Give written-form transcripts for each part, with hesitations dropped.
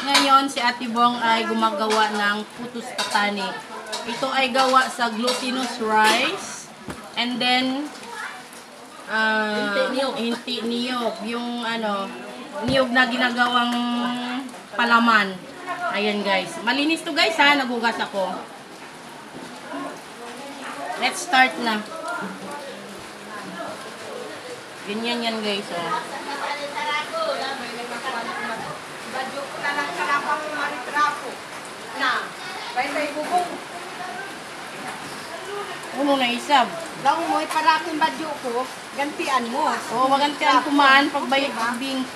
Ngayon, si Ate Bong ay gumagawa ng putus patani. Ito ay gawa sa glutinous rice. And then, inti niyog. Yung niyog na ginagawang palaman. Ayan guys. Malinis to guys ha. Nagugas ako. Let's start na. Ganyan yan guys. Oh. Uno na isab. Lang mo iparaking badyo ko, gantian mo. Oo, magantian kumaan pagbayad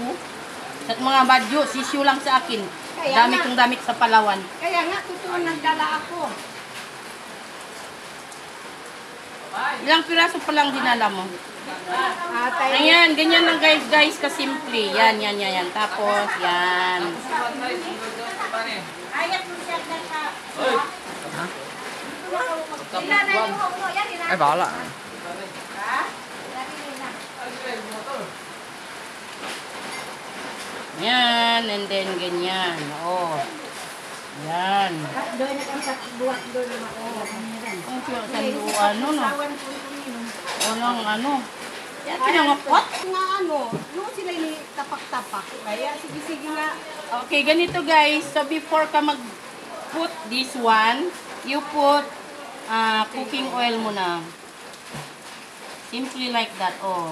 ko. Sa mga badyo, sisyo lang sa akin. Dami kong damit sa Palawan. Kaya nga, totoo nagdala ako. Ilang piraso pa lang dinala mo? Ayan, ganyan lang guys, kasimple. Yan. Tapos, yan. Ay, bahala. Yan, and then ganyan. Oh. Yan. Doon ang buwat doon ako. Ang sanduan, no? Walang yan, pinangapot. Nga yung sila ni tapak-tapak. Kaya, sige nga. Okay, ganito guys. So, before ka mag-put this one, you put cooking oil muna. Simply like that. Oh,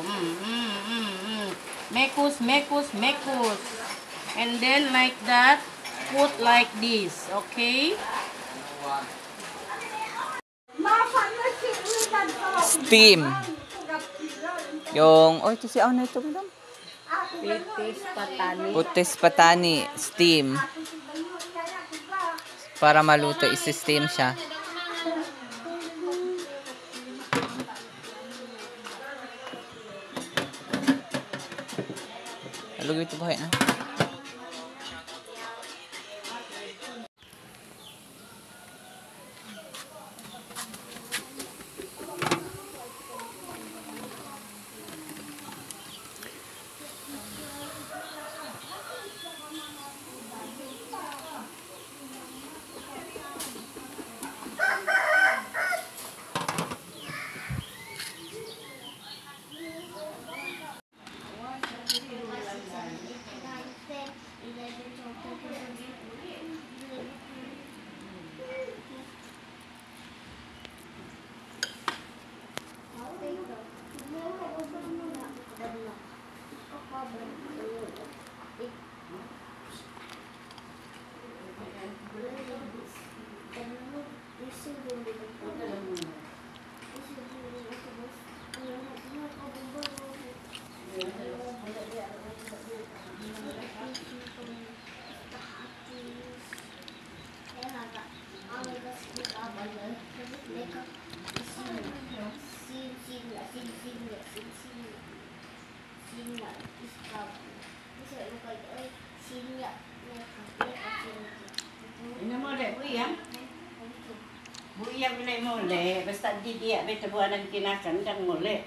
Mekus. And then, like that, put like this. Okay? Steam. Yung, ito si ano ito, madam? Putis patani. Steam. Para maluto, isi-steam siya. Lugay ito buhay na. Buyang pinay mo le, basta di dia beta buanan kinakan kang mole.